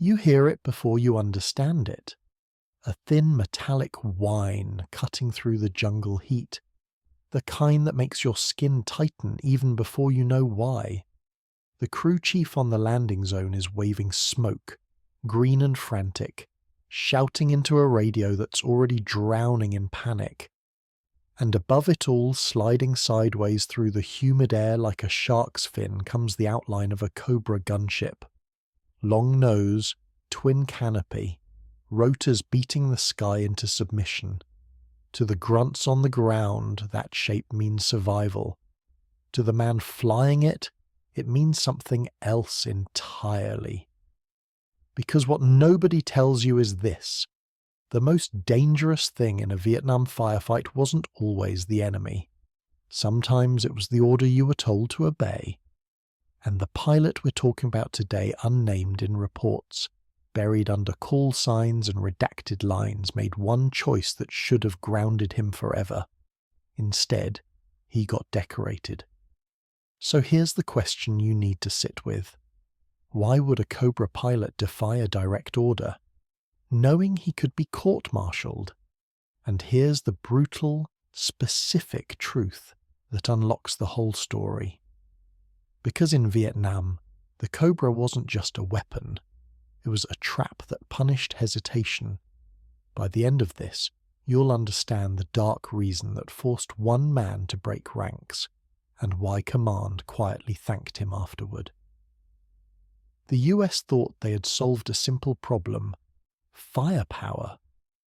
You hear it before you understand it. A thin metallic whine cutting through the jungle heat. The kind that makes your skin tighten even before you know why. The crew chief on the landing zone is waving smoke, green and frantic, shouting into a radio that's already drowning in panic. And above it all, sliding sideways through the humid air like a shark's fin, comes the outline of a Cobra gunship. Long nose, twin canopy, rotors beating the sky into submission. To the grunts on the ground, that shape means survival. To the man flying it, it means something else entirely. Because what nobody tells you is this: the most dangerous thing in a Vietnam firefight wasn't always the enemy. Sometimes it was the order you were told to obey. And the pilot we're talking about today, unnamed in reports, buried under call signs and redacted lines, made one choice that should have grounded him forever. Instead, he got decorated. So here's the question you need to sit with. Why would a Cobra pilot defy a direct order, knowing he could be court-martialed? And here's the brutal, specific truth that unlocks the whole story. Because in Vietnam, the Cobra wasn't just a weapon. It was a trap that punished hesitation. By the end of this, you'll understand the dark reason that forced one man to break ranks, and why command quietly thanked him afterward. The US thought they had solved a simple problem: firepower.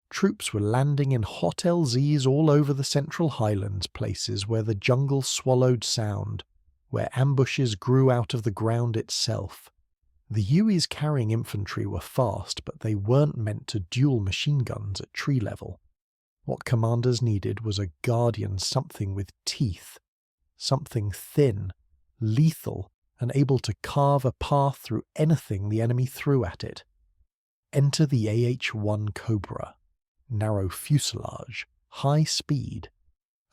Troops were landing in hot LZs all over the Central Highlands, places where the jungle swallowed sound, where ambushes grew out of the ground itself. The UEs carrying infantry were fast, but they weren't meant to duel machine guns at tree level. What commanders needed was a guardian, something with teeth, something thin, lethal, and able to carve a path through anything the enemy threw at it. Enter the AH-1 Cobra. Narrow fuselage, high speed,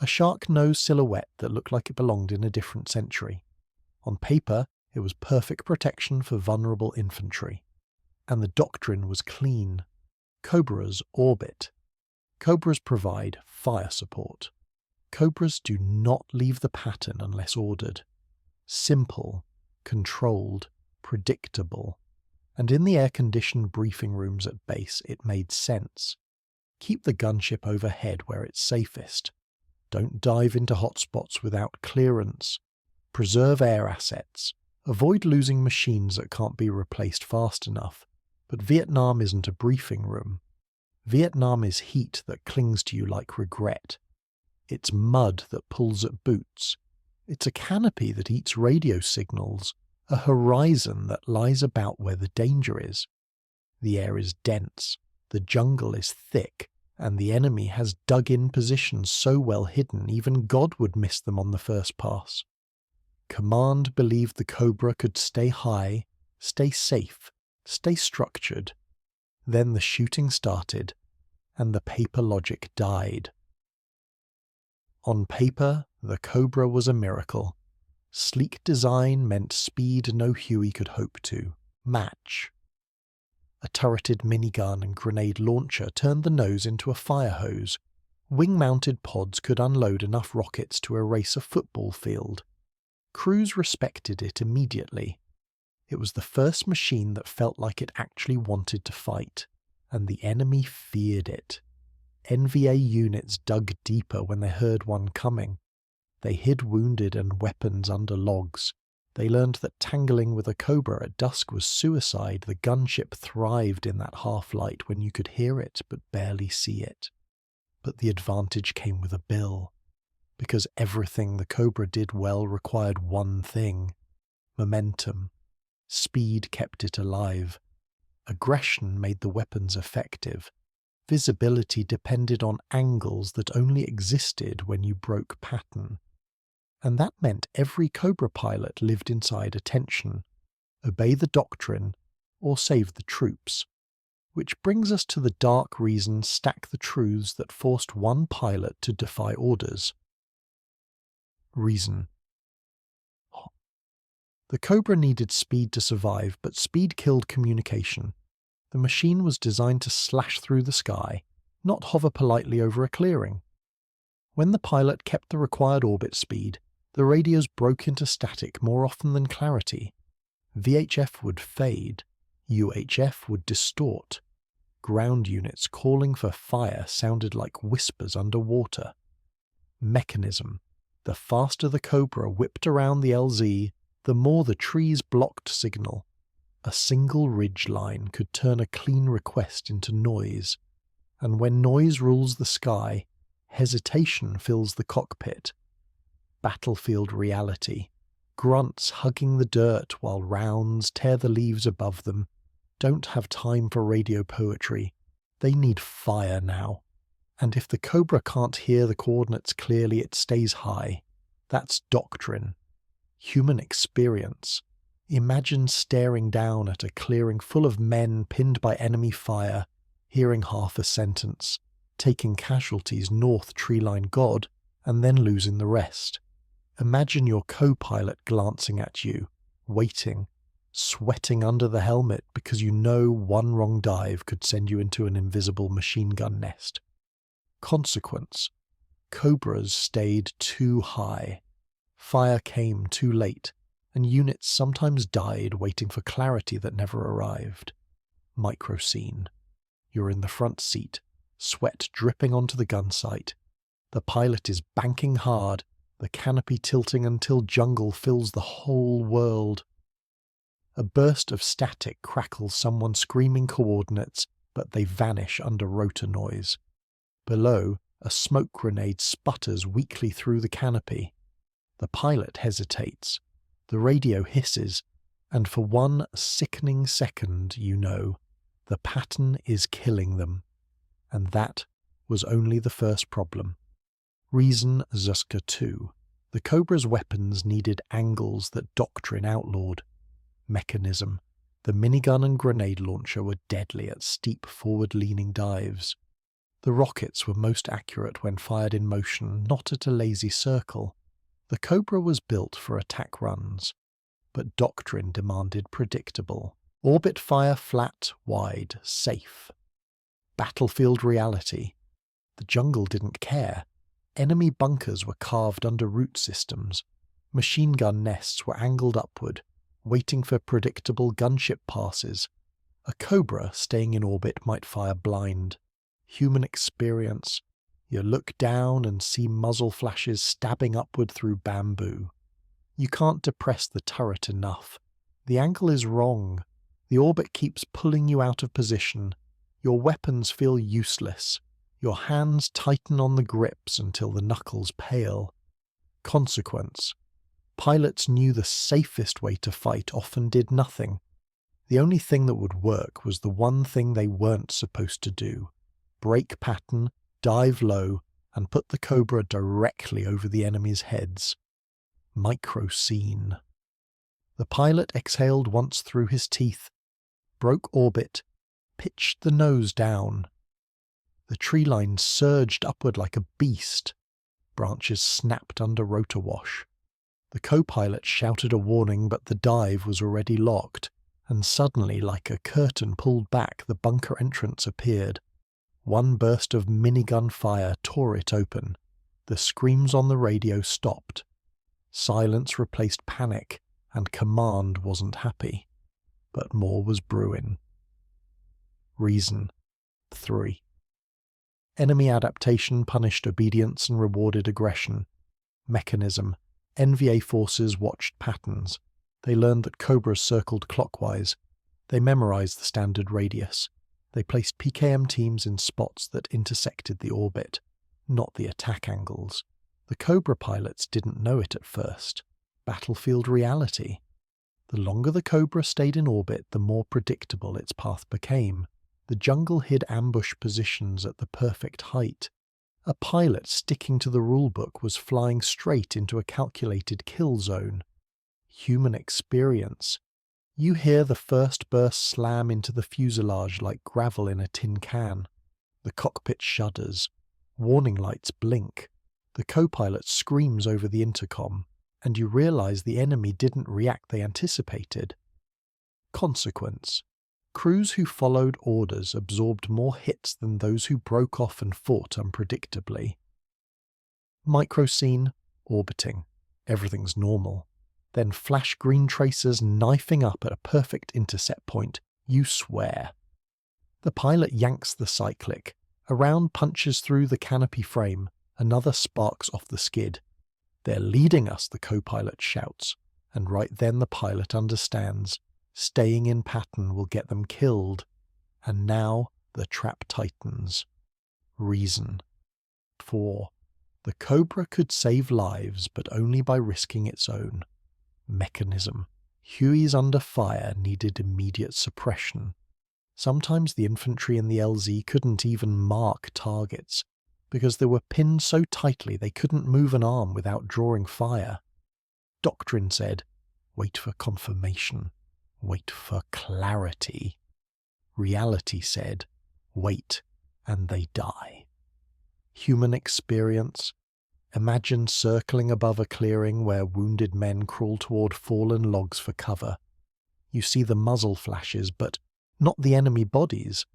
a shark-nosed silhouette that looked like it belonged in a different century. On paper, it was perfect protection for vulnerable infantry. And the doctrine was clean. Cobras orbit. Cobras provide fire support. Cobras do not leave the pattern unless ordered. Simple, controlled, predictable. And in the air-conditioned briefing rooms at base, it made sense. Keep the gunship overhead where it's safest. Don't dive into hotspots without clearance. Preserve air assets. Avoid losing machines that can't be replaced fast enough. But Vietnam isn't a briefing room. Vietnam is heat that clings to you like regret. It's mud that pulls at boots. It's a canopy that eats radio signals, a horizon that lies about where the danger is. The air is dense, the jungle is thick, and the enemy has dug in positions so well hidden even God would miss them on the first pass. Command believed the Cobra could stay high, stay safe, stay structured. Then the shooting started, and the paper logic died. On paper, the Cobra was a miracle. Sleek design meant speed no Huey could hope to match. A turreted minigun and grenade launcher turned the nose into a fire hose. Wing-mounted pods could unload enough rockets to erase a football field. Crews respected it immediately. It was the first machine that felt like it actually wanted to fight, and the enemy feared it. NVA units dug deeper when they heard one coming. They hid wounded and weapons under logs. They learned that tangling with a Cobra at dusk was suicide. The gunship thrived in that half-light when you could hear it but barely see it. But the advantage came with a bill, because everything the Cobra did well required one thing: momentum. Speed kept it alive. Aggression made the weapons effective. Visibility depended on angles that only existed when you broke pattern. And that meant every Cobra pilot lived inside a tension: obey the doctrine or save the troops. Which brings us to the dark reason, stack the truths that forced one pilot to defy orders. Reason. The Cobra needed speed to survive, but speed killed communication. The machine was designed to slash through the sky, not hover politely over a clearing. When the pilot kept the required orbit speed, the radios broke into static more often than clarity. VHF would fade, UHF would distort. Ground units calling for fire sounded like whispers underwater. Mechanism. The faster the Cobra whipped around the LZ, the more the trees blocked signal. A single ridge line could turn a clean request into noise. And when noise rules the sky, hesitation fills the cockpit. Battlefield reality. Grunts hugging the dirt while rounds tear the leaves above them don't have time for radio poetry. They need fire now. And if the Cobra can't hear the coordinates clearly, it stays high. That's doctrine. Human experience. Imagine staring down at a clearing full of men pinned by enemy fire, hearing half a sentence, taking casualties north treeline God, and then losing the rest. Imagine your co-pilot glancing at you, waiting, sweating under the helmet because you know one wrong dive could send you into an invisible machine gun nest. Consequence: Cobras stayed too high. Fire came too late, and units sometimes died waiting for clarity that never arrived. Micro scene. You're in the front seat, sweat dripping onto the gun sight. The pilot is banking hard, the canopy tilting until jungle fills the whole world. A burst of static crackles someone screaming coordinates, but they vanish under rotor noise. Below, a smoke grenade sputters weakly through the canopy. The pilot hesitates. The radio hisses, and for one sickening second you know, the pattern is killing them. And that was only the first problem. Reason Zuska 2. The Cobra's weapons needed angles that doctrine outlawed. Mechanism. The minigun and grenade launcher were deadly at steep forward-leaning dives. The rockets were most accurate when fired in motion, not at a lazy circle. The Cobra was built for attack runs, but doctrine demanded predictable. Orbit fire flat, wide, safe. Battlefield reality. The jungle didn't care. Enemy bunkers were carved under root systems. Machine gun nests were angled upward, waiting for predictable gunship passes. A Cobra staying in orbit might fire blind. Human experience. You look down and see muzzle flashes stabbing upward through bamboo. You can't depress the turret enough. The angle is wrong. The orbit keeps pulling you out of position. Your weapons feel useless. Your hands tighten on the grips until the knuckles pale. Consequence: pilots knew the safest way to fight often did nothing. The only thing that would work was the one thing they weren't supposed to do: break pattern, dive low, and put the Cobra directly over the enemy's heads. Micro scene. The pilot exhaled once through his teeth, broke orbit, pitched the nose down. The tree line surged upward like a beast. Branches snapped under rotor wash. The co-pilot shouted a warning, but the dive was already locked, and suddenly, like a curtain pulled back, the bunker entrance appeared. One burst of minigun fire tore it open. The screams on the radio stopped. Silence replaced panic, and command wasn't happy. But more was brewing. Reason 3. Enemy adaptation punished obedience and rewarded aggression. Mechanism. NVA forces watched patterns. They learned that Cobras circled clockwise. They memorized the standard radius. They placed PKM teams in spots that intersected the orbit, not the attack angles. The Cobra pilots didn't know it at first. Battlefield reality. The longer the Cobra stayed in orbit, the more predictable its path became. The jungle hid ambush positions at the perfect height. A pilot sticking to the rulebook was flying straight into a calculated kill zone. Human experience. You hear the first burst slam into the fuselage like gravel in a tin can. The cockpit shudders. Warning lights blink. The co-pilot screams over the intercom, and you realize the enemy didn't react they anticipated. Consequence: Crews who followed orders absorbed more hits than those who broke off and fought unpredictably. Microscene, orbiting. Everything's normal. Then flash green tracers knifing up at a perfect intercept point. You swear. The pilot yanks the cyclic. A round punches through the canopy frame. Another sparks off the skid. They're leading us, the co-pilot shouts. And right then the pilot understands. Staying in pattern will get them killed. And now the trap tightens. Reason. 4. The Cobra could save lives, but only by risking its own. Mechanism. Hueys under fire needed immediate suppression. Sometimes the infantry in the LZ couldn't even mark targets, because they were pinned so tightly they couldn't move an arm without drawing fire. Doctrine said, wait for confirmation. Wait for clarity. Reality said, wait, and they die. Human experience. Imagine circling above a clearing where wounded men crawl toward fallen logs for cover. You see the muzzle flashes, but not the enemy bodies.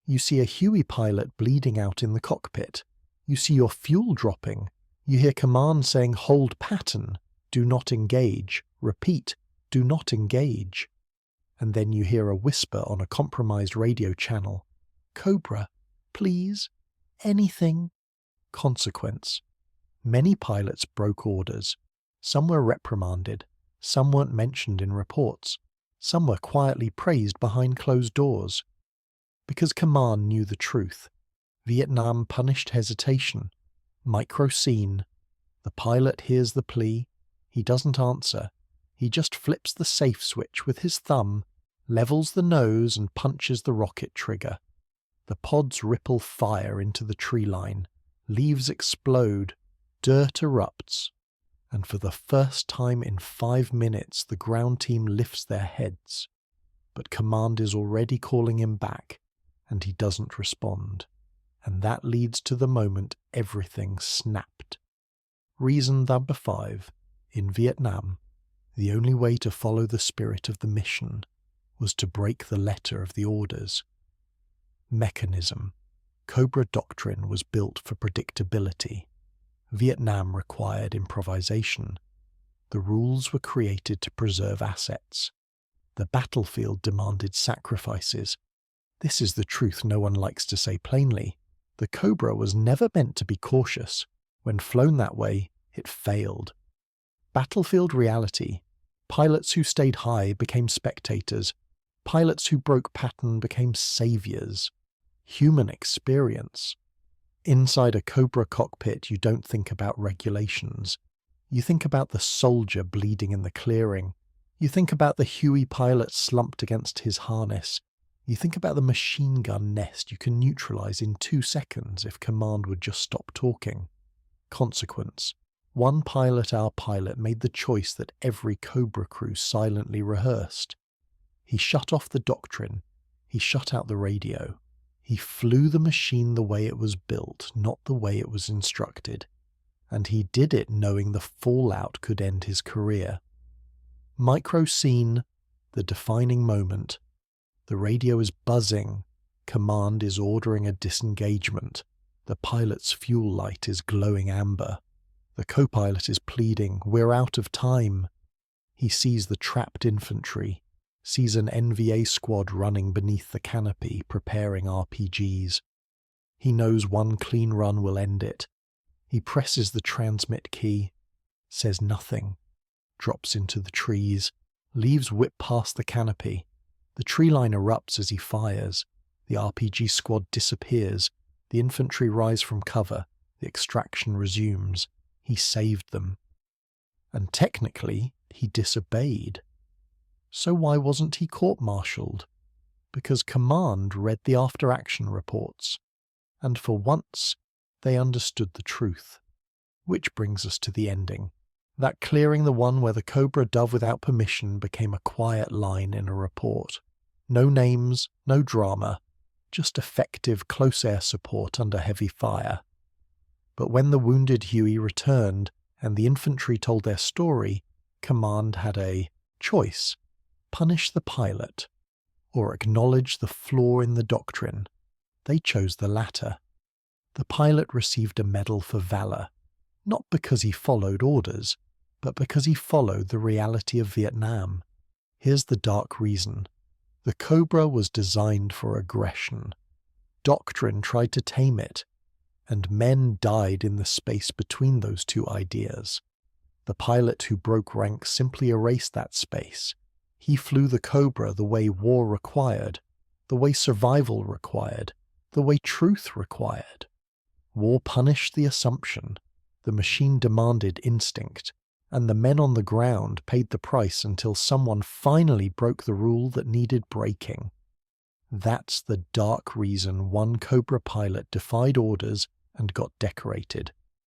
You see a Huey pilot bleeding out in the cockpit. You see your fuel dropping. You hear command saying, hold pattern, do not engage, repeat, do not engage. And then you hear a whisper on a compromised radio channel. Cobra, please, anything. Consequence. Many pilots broke orders. Some were reprimanded. Some weren't mentioned in reports. Some were quietly praised behind closed doors. Because command knew the truth. Vietnam punished hesitation. Micro-scene. The pilot hears the plea. He doesn't answer. He just flips the safe switch with his thumb, levels the nose and punches the rocket trigger. The pods ripple fire into the tree line. Leaves explode. Dirt erupts. And for the first time in 5 minutes the ground team lifts their heads. But command is already calling him back, and he doesn't respond. And that leads to the moment everything snapped. Reason number 5. In Vietnam, the only way to follow the spirit of the mission was to break the letter of the orders. Mechanism. Cobra doctrine was built for predictability. Vietnam required improvisation. The rules were created to preserve assets. The battlefield demanded sacrifices. This is the truth no one likes to say plainly. The Cobra was never meant to be cautious. When flown that way, it failed. Battlefield reality. Pilots who stayed high became spectators. Pilots who broke pattern became saviors. Human experience. Inside a Cobra cockpit, you don't think about regulations. You think about the soldier bleeding in the clearing. You think about the Huey pilot slumped against his harness. You think about the machine gun nest you can neutralize in 2 seconds if command would just stop talking. Consequence. One pilot, our pilot, made the choice that every Cobra crew silently rehearsed. He shut off the doctrine. He shut out the radio. He flew the machine the way it was built, not the way it was instructed. And he did it knowing the fallout could end his career. Micro-scene, the defining moment. The radio is buzzing. Command is ordering a disengagement. The pilot's fuel light is glowing amber. The co-pilot is pleading, we're out of time. He sees the trapped infantry, sees an NVA squad running beneath the canopy, preparing RPGs. He knows one clean run will end it. He presses the transmit key, says nothing, drops into the trees, leaves whip past the canopy. The tree line erupts as he fires. The RPG squad disappears. The infantry rise from cover. The extraction resumes. He saved them. And technically, he disobeyed. So why wasn't he court-martialed? Because command read the after-action reports. And for once, they understood the truth. Which brings us to the ending. That clearing, the one where the Cobra dove without permission, became a quiet line in a report. No names, no drama, just effective close-air support under heavy fire. But when the wounded Huey returned and the infantry told their story, command had a choice: punish the pilot or acknowledge the flaw in the doctrine. They chose the latter. The pilot received a medal for valor, not because he followed orders, but because he followed the reality of Vietnam. Here's the dark reason. The Cobra was designed for aggression. Doctrine tried to tame it, and men died in the space between those two ideas. The pilot who broke rank simply erased that space. He flew the Cobra the way war required, the way survival required, the way truth required. War punished the assumption, the machine demanded instinct, and the men on the ground paid the price until someone finally broke the rule that needed breaking. That's the dark reason one Cobra pilot defied orders and got decorated.